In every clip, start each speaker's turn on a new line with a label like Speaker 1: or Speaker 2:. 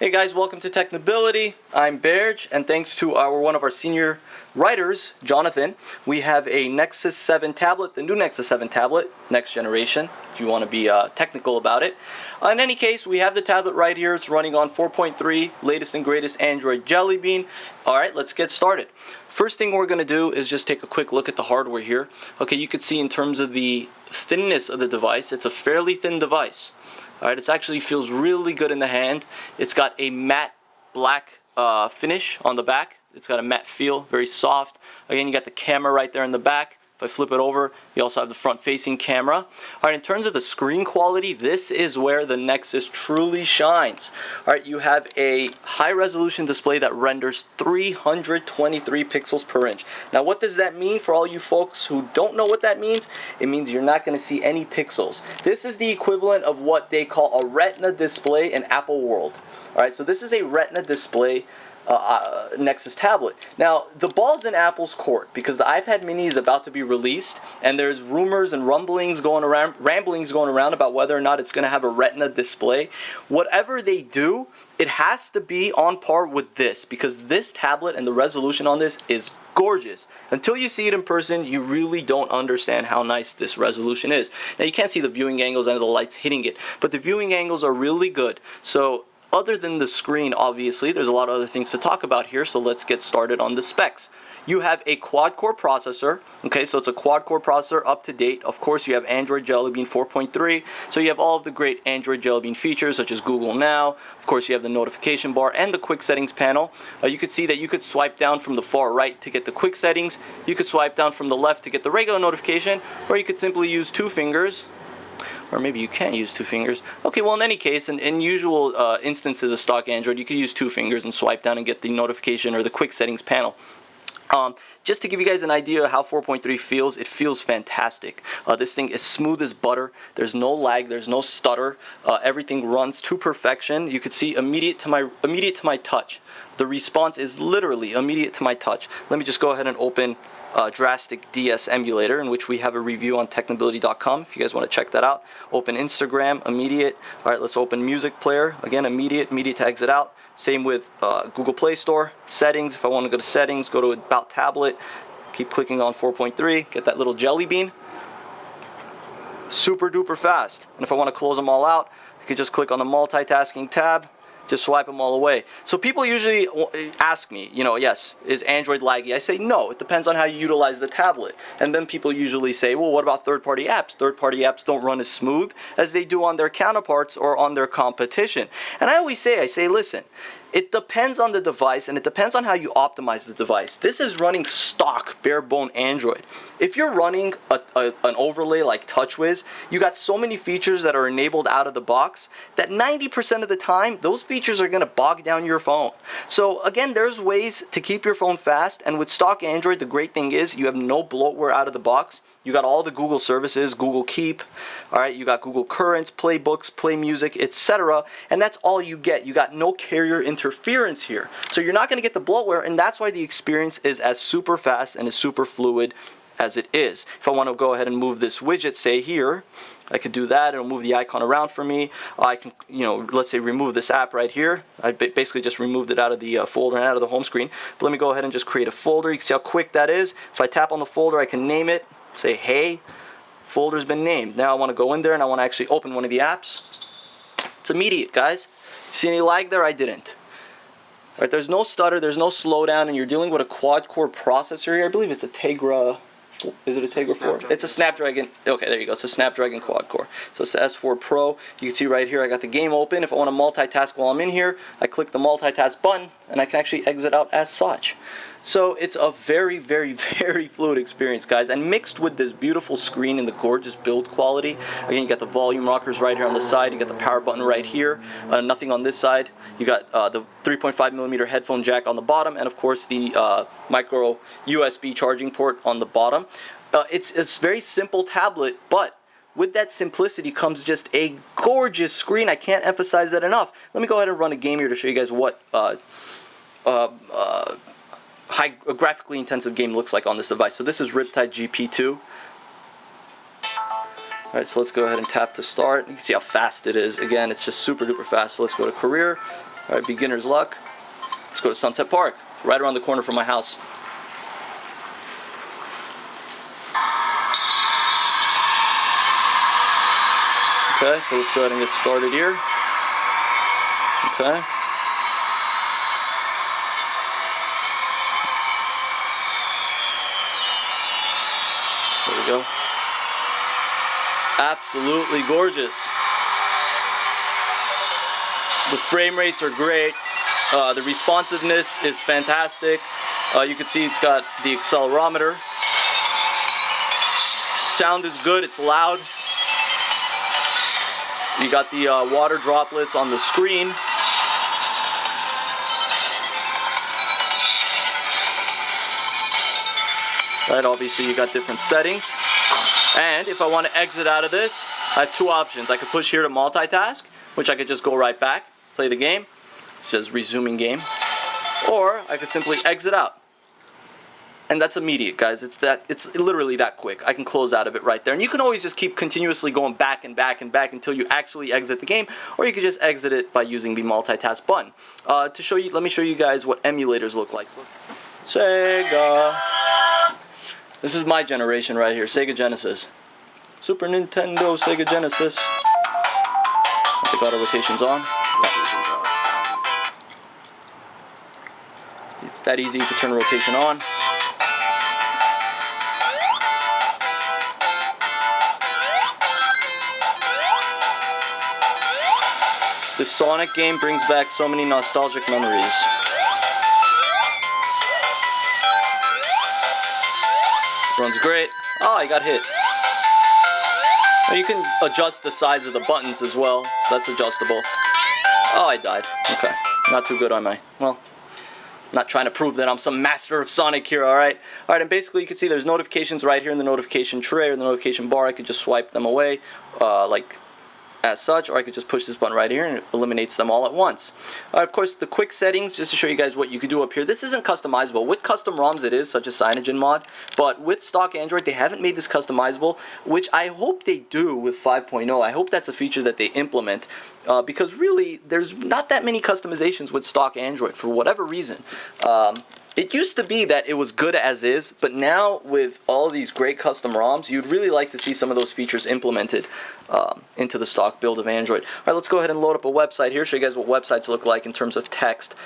Speaker 1: Hey guys, welcome to Technability. I'm Berge, and thanks to one of our senior writers, Jonathan, we have a Nexus 7 tablet, the new Nexus 7 tablet, next generation, if you want to be technical about it. In any case, we have the tablet right here. It's running on 4.3, latest and greatest Android Jelly Bean. Alright, let's get started. First thing we're going to do is just take a quick look at the hardware here. Okay, you can see in terms of the thinness of the device, it's a fairly thin device. Alright, it actually feels really good in the hand. It's got a matte black finish on the back. It's got a matte feel, very soft. Again, you got the camera right there in the back. If I flip it over, you also have the front-facing camera. Alright, in terms of the screen quality, this is where the Nexus truly shines. Alright, you have a high-resolution display that renders 323 pixels per inch. Now, what does that mean for all you folks who don't know what that means? It means you're not going to see any pixels. This is the equivalent of what they call a Retina display in Apple world. Alright, so this is a Retina display Nexus tablet. Now, the ball's in Apple's court because the iPad mini is about to be released, and there's rumors and ramblings going around about whether or not it's going to have a Retina display. Whatever they do, it has to be on par with this, because this tablet and the resolution on this is gorgeous. Until you see it in person, you really don't understand how nice this resolution is. Now, you can't see the viewing angles and the lights hitting it, but the viewing angles are really good. So other than the screen, obviously, there's a lot of other things to talk about here, so let's get started on the specs. You have a quad-core processor, okay, so it's a quad-core processor up to date. Of course, you have Android Jelly Bean 4.3, so you have all of the great Android Jelly Bean features, such as Google Now. Of course, you have the notification bar and the quick settings panel. You could see that you could swipe down from the far right to get the quick settings. You could swipe down from the left to get the regular notification, or you could simply use two fingers. Or maybe you can't use two fingers. Okay, well, in any case, in usual instances of stock Android, you could use two fingers and swipe down and get the notification or the quick settings panel. Just to give you guys an idea of how 4.3 feels, it feels fantastic. This thing is smooth as butter. There's no lag. There's no stutter. Everything runs to perfection. You could see immediate to my touch. The response is literally immediate to my touch. Let me just go ahead and open Drastic DS emulator, in which we have a review on technability.com if you guys want to check that out. Open Instagram, immediate. Alright, let's open music player, again immediate to exit out. Same with Google Play Store. Settings, if I want to go to settings, go to about tablet, keep clicking on 4.3, get that little jelly bean. Super duper fast. And if I want to close them all out, I can just click on the multitasking tab, just swipe them all away. So people usually ask me, yes, is Android laggy? I say no, it depends on how you utilize the tablet. And then people usually say, well, what about third-party apps? Third-party apps don't run as smooth as they do on their counterparts or on their competition. And I always say, listen, it depends on the device, and it depends on how you optimize the device. This is running stock, bare-bone Android. If you're running an overlay like TouchWiz, you got so many features that are enabled out of the box that 90% of the time, those features are going to bog down your phone. So again, there's ways to keep your phone fast, and with stock Android, the great thing is you have no bloatware out of the box. You got all the Google services, Google Keep, all right, you got Google Currents, Play Books, Play Music, etc. And that's all you get. You got no carrier interference here. So you're not going to get the bloatware, and that's why the experience is as super fast and as super fluid as it is. If I want to go ahead and move this widget, say here, I could do that. It'll move the icon around for me. I can, let's say remove this app right here. I basically just removed it out of the folder and out of the home screen. But let me go ahead and just create a folder. You can see how quick that is. If I tap on the folder, I can name it. Say, hey, folder's been named. Now I want to go in there and I want to actually open one of the apps. It's immediate, guys. See any lag there? I didn't. All right, there's no stutter, there's no slowdown, and you're dealing with a quad-core processor here. I believe it's a Tegra. Is it a Tegra 4? It's a Snapdragon. Okay, there you go. It's a Snapdragon quad-core. So it's the S4 Pro. You can see right here I got the game open. If I want to multitask while I'm in here, I click the multitask button, and I can actually exit out as such. So it's a very, very, very fluid experience, guys, and mixed with this beautiful screen and the gorgeous build quality. Again, you got the volume rockers right here on the side. You got the power button right here. Nothing on this side. You got the 3.5mm headphone jack on the bottom, and of course the micro USB charging port on the bottom. It's a very simple tablet, but with that simplicity comes just a gorgeous screen. I can't emphasize that enough. Let me go ahead and run a game here to show you guys what a graphically intensive game looks like on this device. So this is Riptide GP2. Alright, so let's go ahead and tap to start. You can see how fast it is. Again, it's just super duper fast. So let's go to career. All right, beginner's luck. Let's go to Sunset Park, right around the corner from my house. Okay, so let's go ahead and get started here. Okay. There we go. Absolutely gorgeous. The frame rates are great. The responsiveness is fantastic. You can see it's got the accelerometer. Sound is good, it's loud. You got the water droplets on the screen. Right, obviously you got different settings. And if I want to exit out of this, I have two options. I could push here to multitask, which I could just go right back, play the game. It says resuming game. Or I could simply exit out. And that's immediate, guys. It's literally that quick. I can close out of it right there. And you can always just keep continuously going back and back and back until you actually exit the game, or you can just exit it by using the multitask button. To show you, let me show you guys what emulators look like. Sega. This is my generation right here, Sega Genesis. Super Nintendo, Sega Genesis. I think auto rotation's on. It's that easy to turn rotation on. The Sonic game brings back so many nostalgic memories. Runs great. Oh, I got hit. Now you can adjust the size of the buttons as well. So that's adjustable. Oh, I died. Okay. Not too good, am I? Well, not trying to prove that I'm some master of Sonic here, alright? Alright, and basically you can see there's notifications right here in the notification tray or the notification bar. I could just swipe them away, like as such, or I could just push this button right here and it eliminates them all at once. Of course, the quick settings, just to show you guys what you could do up here. This isn't customizable. With custom ROMs it is, such as Cyanogen mod, but with stock Android they haven't made this customizable, which I hope they do with 5.0. I hope that's a feature that they implement, because really there's not that many customizations with stock Android for whatever reason. It used to be that it was good as is, but now with all these great custom ROMs, you'd really like to see some of those features implemented into the stock build of Android. Alright, let's go ahead and load up a website here, show you guys what websites look like in terms of text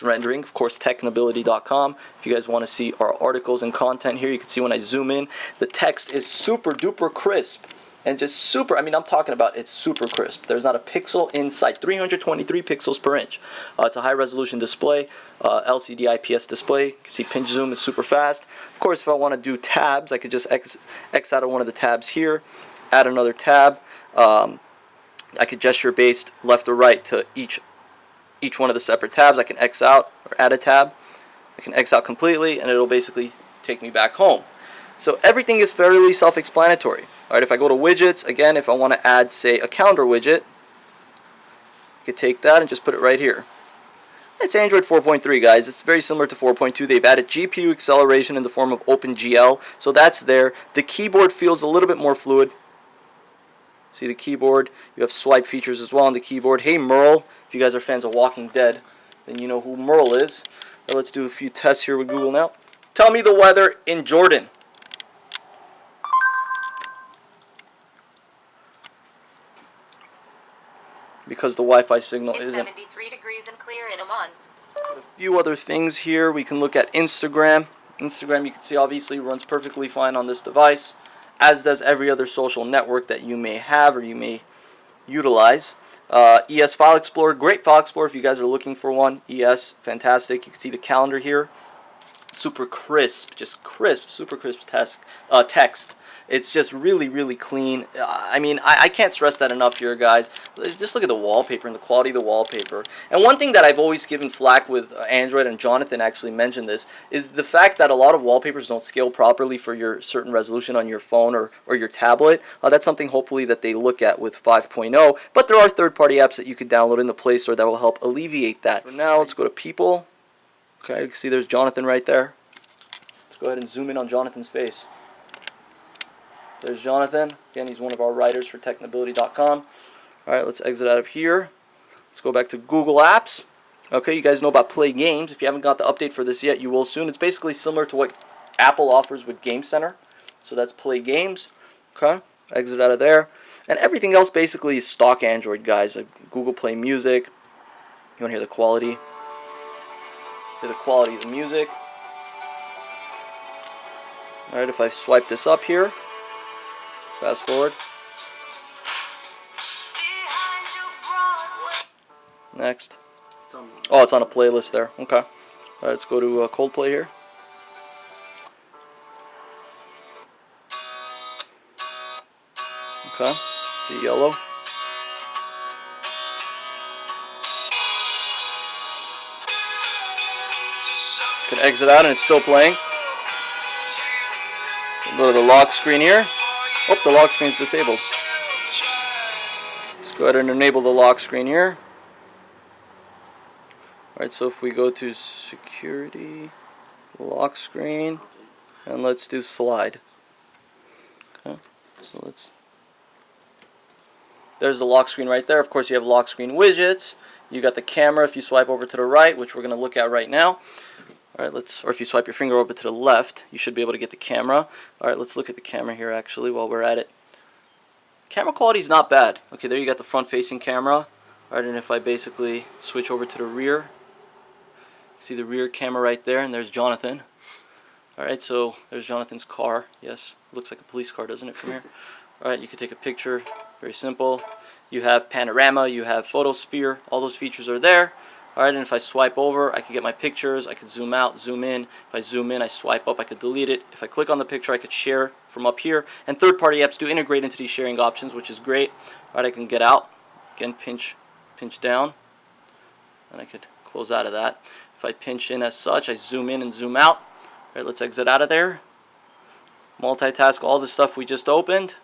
Speaker 1: rendering. Of course, technability.com. If you guys want to see our articles and content here, you can see when I zoom in, the text is super duper crisp. And just super, I mean, I'm talking about it's super crisp. There's not a pixel in sight. 323 pixels per inch. It's a high resolution display, LCD IPS display. You can see pinch zoom is super fast. Of course, if I want to do tabs, I could just X out of one of the tabs here, add another tab. I could gesture based left or right to each one of the separate tabs. I can X out or add a tab. I can X out completely, and it'll basically take me back home. So everything is fairly self-explanatory. Alright, if I go to widgets, again, if I want to add, say, a calendar widget, I could take that and just put it right here. It's Android 4.3, guys. It's very similar to 4.2. They've added GPU acceleration in the form of OpenGL, so that's there. The keyboard feels a little bit more fluid. See the keyboard? You have swipe features as well on the keyboard. Hey, Merle. If you guys are fans of Walking Dead, then you know who Merle is. Well, let's do a few tests here with Google now. Tell me the weather in Jordan. Because the Wi-Fi signal isn't.
Speaker 2: 73 degrees and clear in Oman.
Speaker 1: A few other things here. We can look at Instagram. Instagram, you can see, obviously runs perfectly fine on this device, as does every other social network that you may have or you may utilize. ES File Explorer, great File Explorer if you guys are looking for one. ES, fantastic. You can see the calendar here. Super crisp, just crisp, super crisp text. It's just really, really clean. I mean, I can't stress that enough here, guys. Just look at the wallpaper and the quality of the wallpaper. And one thing that I've always given flack with Android, and Jonathan actually mentioned this, is the fact that a lot of wallpapers don't scale properly for your certain resolution on your phone or your tablet. That's something hopefully that they look at with 5.0. But there are third-party apps that you could download in the Play Store that will help alleviate that. For now, let's go to People. Okay, you can see there's Jonathan right there. Let's go ahead and zoom in on Jonathan's face. There's Jonathan. Again, he's one of our writers for technability.com. Alright, let's exit out of here. Let's go back to Google Apps. Okay, you guys know about Play Games. If you haven't got the update for this yet, you will soon. It's basically similar to what Apple offers with Game Center. So that's Play Games. Okay, exit out of there. And everything else basically is stock Android, guys. Like Google Play Music. You want to hear the quality? Hear the quality of the music. Alright, if I swipe this up here, fast forward. Next. Oh, it's on a playlist there. Okay. Alright, let's go to Coldplay here. Okay. See yellow. Can exit out and it's still playing. Go to the lock screen here. Oh, the lock screen is disabled. Let's go ahead and enable the lock screen here. Alright, so if we go to security, lock screen, and let's do slide. Okay, so there's the lock screen right there. Of course, you have lock screen widgets. You got the camera if you swipe over to the right, which we're going to look at right now. Alright, or if you swipe your finger over to the left, you should be able to get the camera. Alright, let's look at the camera here actually while we're at it. Camera quality is not bad. Okay, there you got the front-facing camera. Alright, and if I basically switch over to the rear, see the rear camera right there, and there's Jonathan. Alright, so there's Jonathan's car. Yes, looks like a police car, doesn't it, from here? Alright, you can take a picture. Very simple. You have panorama, you have photosphere. All those features are there. Alright, and if I swipe over, I can get my pictures. I could zoom out, zoom in. If I zoom in, I swipe up, I could delete it. If I click on the picture, I could share from up here. And third-party apps do integrate into these sharing options, which is great. Alright, I can get out. Again, pinch down. And I could close out of that. If I pinch in as such, I zoom in and zoom out. Alright, let's exit out of there. Multitask all the stuff we just opened.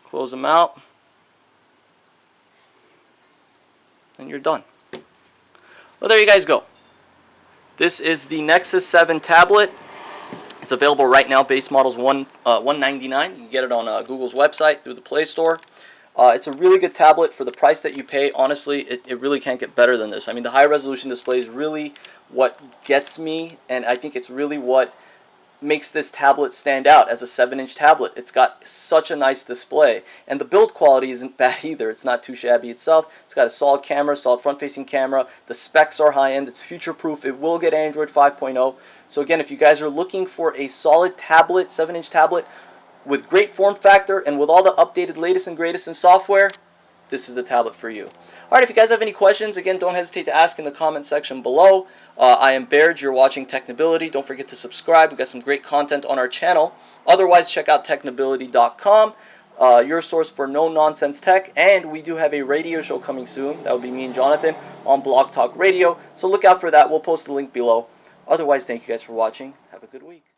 Speaker 1: Close them out. And you're done. Well, there you guys go. This is the Nexus 7 tablet. It's available right now. Base model's $199. You can get it on Google's website through the Play Store. It's a really good tablet for the price that you pay. Honestly, it really can't get better than this. I mean, the high resolution display is really what gets me, and I think it's really what makes this tablet stand out as a 7-inch tablet. It's got such a nice display, and the build quality isn't bad either. It's not too shabby itself. It's got a solid camera, solid front-facing camera. The specs are high-end. It's future-proof. It will get Android 5.0. So again, if you guys are looking for a solid tablet, 7-inch tablet, with great form factor and with all the updated latest and greatest in software, this is the tablet for you. Alright, if you guys have any questions, again, don't hesitate to ask in the comment section below. I am Baird, you're watching Technability. Don't forget to subscribe. We've got some great content on our channel. Otherwise, check out technability.com, your source for no-nonsense tech. And we do have a radio show coming soon. That will be me and Jonathan on Blog Talk Radio. So look out for that. We'll post the link below. Otherwise, thank you guys for watching. Have a good week.